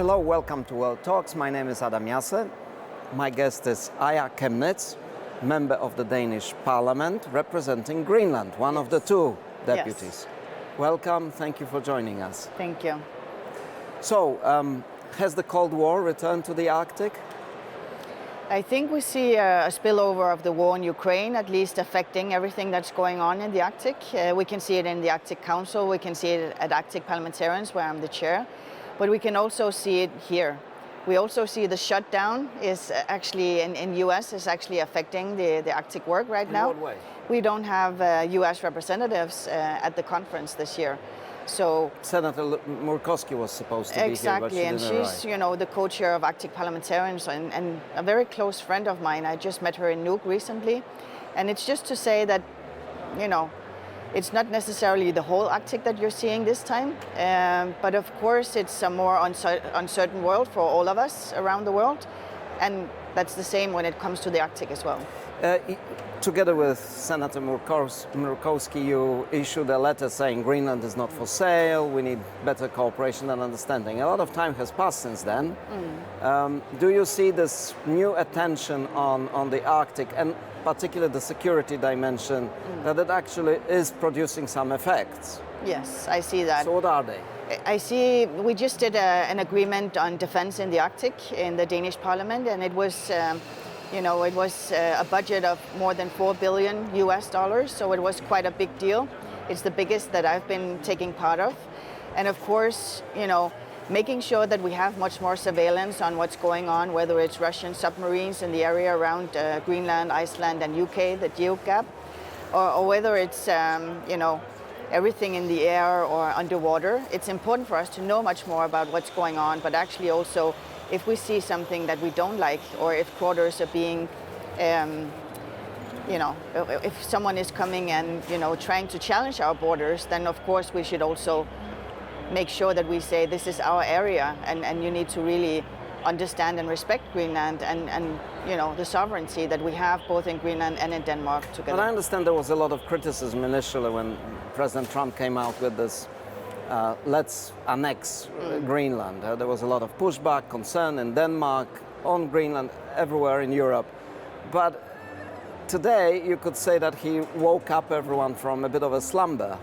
Hello, welcome to World Talks. My name is Jasser. My guest is Aaja Chemnitz, member of the Danish Parliament, representing Greenland, one of the two deputies. Yes. Welcome, thank you for joining us. Thank you. So, has the Cold War returned to the Arctic? I think we see a spillover of the war in Ukraine, at least affecting everything that's going on in the Arctic. We can see it in the Arctic Council, we can see it at Arctic Parliamentarians, where I'm the chair, but we can also see it here. We also see the shutdown is actually in US is actually affecting the Arctic work right now. In what way? We don't have US representatives at the conference this year. So Senator Murkowski was supposed to be exactly, here, but she didn't she's arrive. the co-chair of Arctic Parliamentarians and a very close friend of mine. I just met her in Nuuk recently, and it's just to say that it's not necessarily the whole Arctic that you're seeing this time, but of course it's a more uncertain world for all of us around the world, and that's the same when it comes to the Arctic as well. Together with Senator Murkowski, you issued a letter saying Greenland is not for sale, we need better cooperation and understanding. A lot of time has passed since then. Do you see this new attention on the Arctic, and particularly the security dimension, that it actually is producing some effects? Yes, I see that. So what are they? I see we just did an agreement on defense in the Arctic in the Danish Parliament, and it was it was a budget of more than $4 billion US, so it was quite a big deal. It's the biggest that I've been taking part of. And of course, making sure that we have much more surveillance on what's going on, whether it's Russian submarines in the area around Greenland, Iceland and UK, the GeoGap, or whether it's, everything in the air or underwater. It's important for us to know much more about what's going on, but actually also if we see something that we don't like, or if quarters are being, if someone is coming and, trying to challenge our borders, then of course we should also make sure that we say this is our area, and you need to really understand and respect Greenland and the sovereignty that we have both in Greenland and in Denmark together. But I understand there was a lot of criticism initially when President Trump came out with this let's annex Greenland. There was a lot of pushback, concern in Denmark, on Greenland, everywhere in Europe. But today you could say that he woke up everyone from a bit of a slumber.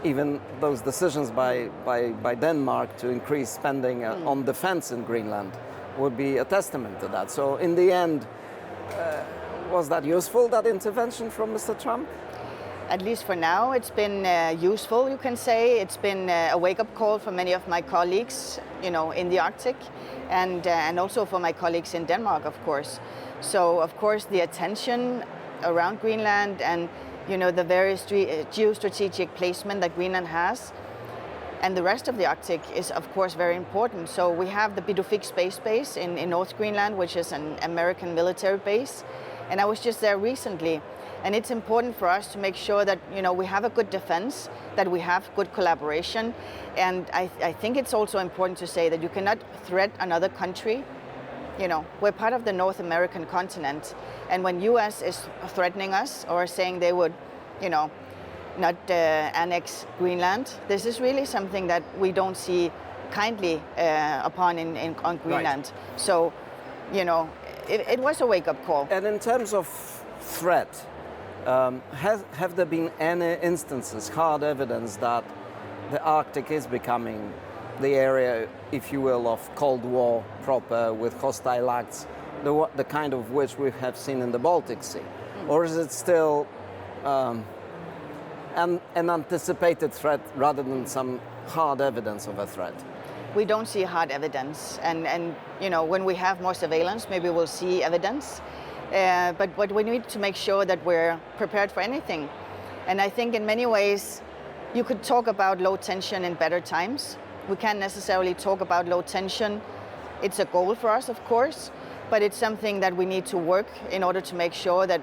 Even those decisions by Denmark to increase spending on defense in Greenland would be a testament to that. So in the end, was that useful, that intervention from Mr. Trump? At least for now, it's been useful, you can say. It's been a wake-up call for many of my colleagues, in the Arctic, and also for my colleagues in Denmark, of course. So, of course, the attention around Greenland and, the various geostrategic placement that Greenland has, and the rest of the Arctic is, of course, very important. So we have the Pituffik Space Base in North Greenland, which is an American military base, and I was just there recently. And it's important for us to make sure that we have a good defense, that we have good collaboration. And I think it's also important to say that you cannot threat another country. We're part of the North American continent. And when US is threatening us or saying they would, not annex Greenland, this is really something that we don't see kindly upon on Greenland. Right. So, it was a wake-up call. And in terms of threat, have there been any instances, hard evidence that the Arctic is becoming the area, if you will, of Cold War proper, with hostile acts, the kind of which we have seen in the Baltic Sea? Or is it still an anticipated threat rather than some hard evidence of a threat? We don't see hard evidence, and when we have more surveillance, maybe we'll see evidence. But we need to make sure that we're prepared for anything. And I think in many ways, you could talk about low tension in better times. We can't necessarily talk about low tension. It's a goal for us, of course, but it's something that we need to work in order to make sure that,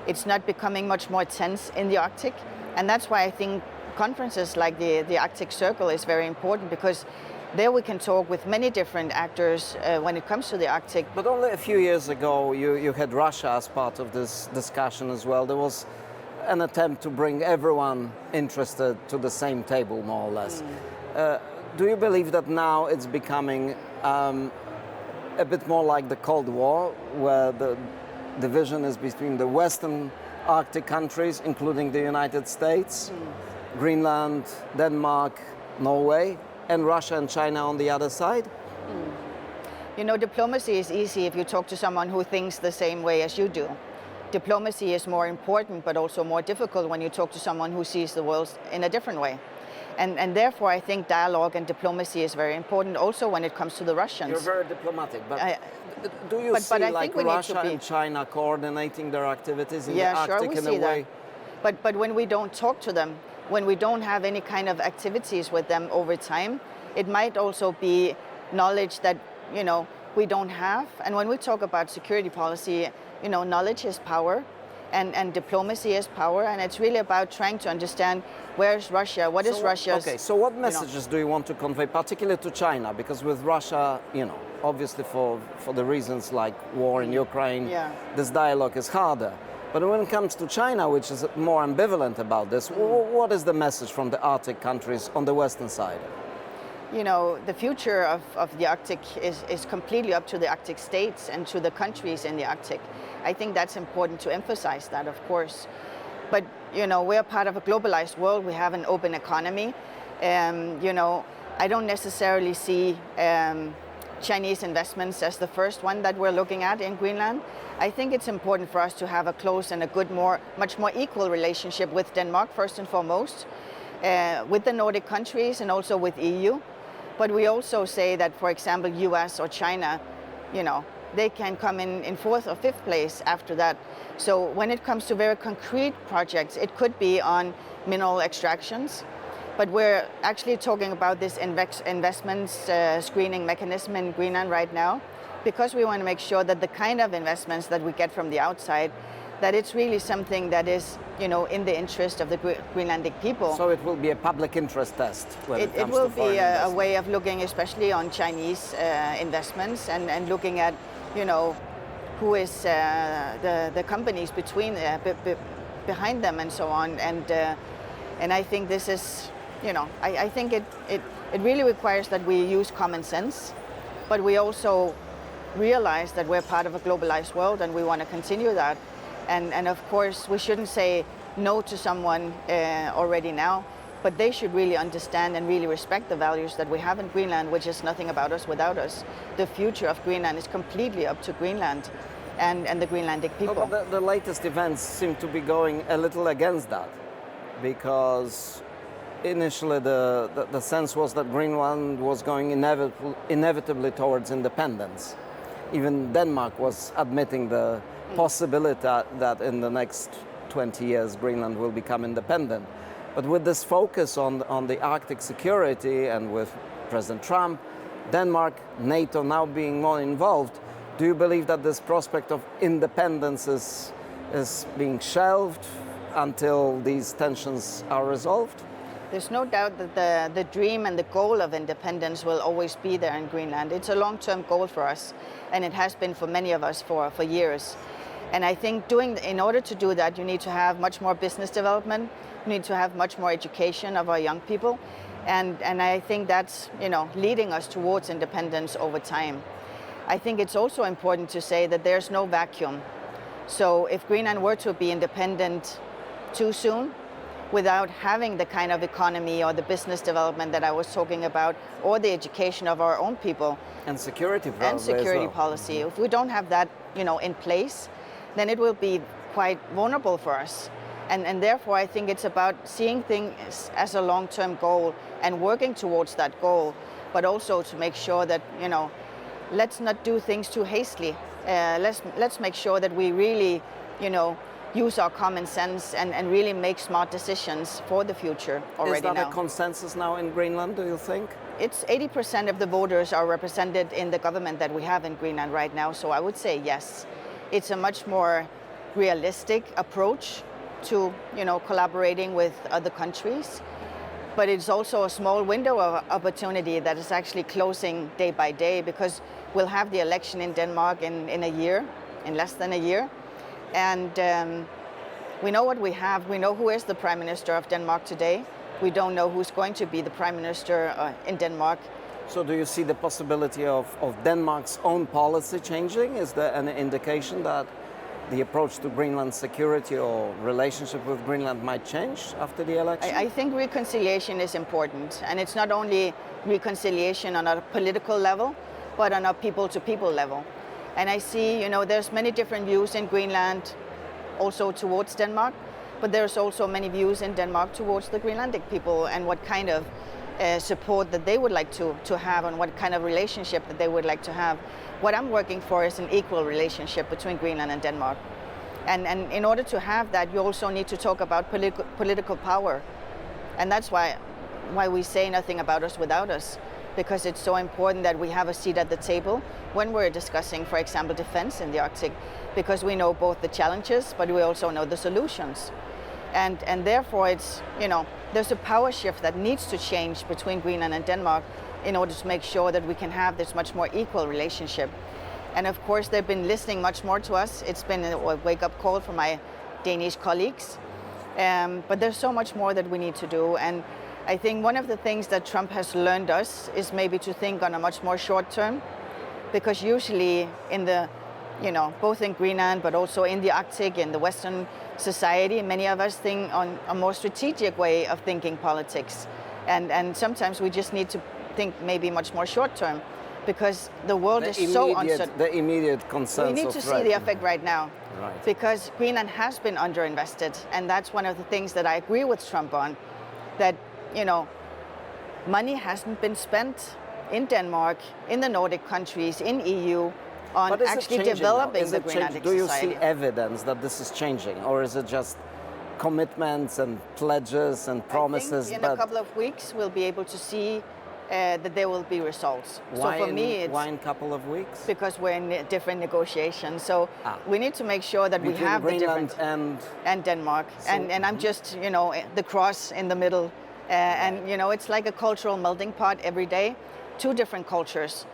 it's not becoming much more tense in the Arctic. And that's why I think conferences like the Arctic Circle is very important, because there we can talk with many different actors when it comes to the Arctic. But only a few years ago, you had Russia as part of this discussion as well. There was an attempt to bring everyone interested to the same table, more or less. Do you believe that now it's becoming a bit more like the Cold War, where the division is between the Western Arctic countries, including the United States, Greenland, Denmark, Norway, and Russia and China on the other side? You know, diplomacy is easy if you talk to someone who thinks the same way as you do. Diplomacy is more important, but also more difficult when you talk to someone who sees the world in a different way. And therefore, I think dialogue and diplomacy is very important also when it comes to the Russians. You're very diplomatic, but do you see like Russia and China coordinating their activities in the Arctic in a way? But when we don't talk to them, when we don't have any kind of activities with them over time, it might also be knowledge that, you know, we don't have. And when we talk about security policy, you know, knowledge is power. And diplomacy is power, and it's really about trying to understand where is Russia, what is Russia's... Okay, so what messages do you want to convey, particularly to China? Because with Russia, you know, obviously for the reasons like war in Ukraine, this dialogue is harder. But when it comes to China, which is more ambivalent about this, what is the message from the Arctic countries on the western side? You know, the future of the Arctic is completely up to the Arctic states and to the countries in the Arctic. I think that's important to emphasize that, of course. But, you know, we're part of a globalized world. We have an open economy. You know, I don't necessarily see Chinese investments as the first one that we're looking at in Greenland. I think it's important for us to have a close and a good, much more equal relationship with Denmark, first and foremost, with the Nordic countries and also with EU. But we also say that, for example, US or China, you know, they can come in fourth or fifth place after that. So when it comes to very concrete projects, it could be on mineral extractions. But we're actually talking about this investments screening mechanism in Greenland right now, because we want to make sure that the kind of investments that we get from the outside, that it's really something that is, you know, in the interest of the Greenlandic people. So it will be a public interest test when it comes to foreign investment. It will be a way of looking especially on Chinese investments and looking at, you know, who is the companies behind them and so on. And I think this is, you know, I think it really requires that we use common sense, but we also realize that we're part of a globalized world and we want to continue that. And of course, we shouldn't say no to someone already now, but they should really understand and really respect the values that we have in Greenland, which is nothing about us without us. The future of Greenland is completely up to Greenland and the Greenlandic people. Oh, but the latest events seem to be going a little against that, because initially the sense was that Greenland was going inevitably towards independence. Even Denmark was admitting the possibility that in the next 20 years Greenland will become independent. But with this focus on the Arctic security and with President Trump, Denmark, NATO now being more involved, do you believe that this prospect of independence is being shelved until these tensions are resolved? There's no doubt that the dream and the goal of independence will always be there in Greenland. It's a long-term goal for us, and it has been for many of us for years. And I think in order to do that, you need to have much more business development. You need to have much more education of our young people. And I think that's, you know, leading us towards independence over time. I think it's also important to say that there's no vacuum. So if Greenland were to be independent too soon, without having the kind of economy or the business development that I was talking about, or the education of our own people. And security policy. If we don't have that, you know, in place, then it will be quite vulnerable for us. And therefore, I think it's about seeing things as a long-term goal and working towards that goal, but also to make sure that, you know, let's not do things too hastily. Let's make sure that we really, you know, use our common sense and really make smart decisions for the future already now. Is that a consensus now in Greenland, do you think? It's 80% of the voters are represented in the government that we have in Greenland right now, so I would say yes. It's a much more realistic approach to, you know, collaborating with other countries. But it's also a small window of opportunity that is actually closing day by day, because we'll have the election in Denmark in a year, in less than a year. And we know what we have. We know who is the Prime Minister of Denmark today. We don't know who's going to be the Prime Minister in Denmark So do you see the possibility of Denmark's own policy changing? Is there an indication that the approach to Greenland security or relationship with Greenland might change after the election? I think reconciliation is important, and it's not only reconciliation on a political level, but on a people-to-people level. And I see, there's many different views in Greenland, also towards Denmark, but there's also many views in Denmark towards the Greenlandic people and what kind of support that they would like to have and what kind of relationship that they would like to have. What I'm working for is an equal relationship between Greenland and Denmark. And in order to have that, you also need to talk about political power. And that's why we say nothing about us without us, because it's so important that we have a seat at the table when we're discussing, for example, defense in the Arctic, because we know both the challenges, but we also know the solutions. And therefore, it's, there's a power shift that needs to change between Greenland and Denmark in order to make sure that we can have this much more equal relationship. And of course, they've been listening much more to us. It's been a wake-up call for my Danish colleagues. But there's so much more that we need to do. And I think one of the things that Trump has learned us is maybe to think on a much more short term, because usually in the, both in Greenland, but also in the Arctic, in the Western society, many of us think on a more strategic way of thinking politics. And sometimes we just need to think maybe much more short term, because the world is so uncertain. The immediate concerns. We need to see the effect right now. Right. Because Greenland has been underinvested, and that's one of the things that I agree with Trump on, that, money hasn't been spent in Denmark, in the Nordic countries, in EU, on actually developing the Greenlandic society. Do you see evidence that this is changing, or is it just commitments and pledges and promises? I think in a couple of weeks we'll be able to see that there will be results. Why so for me, why in a couple of weeks? Because we're in different negotiations. So we need to make sure that we have Greenland the different and Denmark. So, and I'm just the cross in the middle. And it's like a cultural melting pot every day. Two different cultures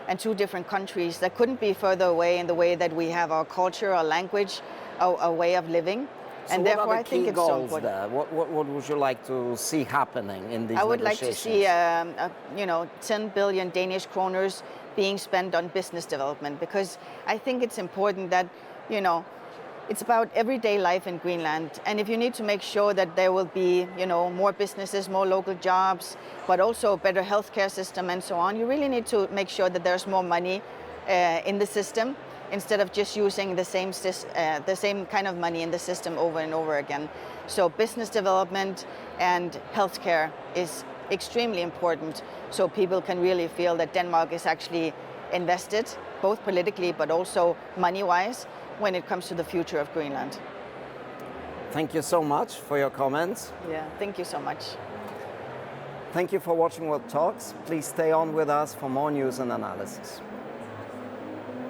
and two different countries that couldn't be further away in the way that we have our culture, our language, our way of living. So and therefore, I think it's so important. There? What would you like to see happening in these negotiations? I would like to see 10 billion Danish kroners being spent on business development, because I think it's important that, it's about everyday life in Greenland. And if you need to make sure that there will be, more businesses, more local jobs, but also a better healthcare system and so on, you really need to make sure that there's more money in the system, instead of just using the same kind of money in the system over and over again. So business development and healthcare is extremely important, so people can really feel that Denmark is actually invested, both politically but also money-wise, when it comes to the future of Greenland. Thank you so much for your comments. Yeah, thank you so much. Thank you for watching World Talks. Please stay on with us for more news and analysis.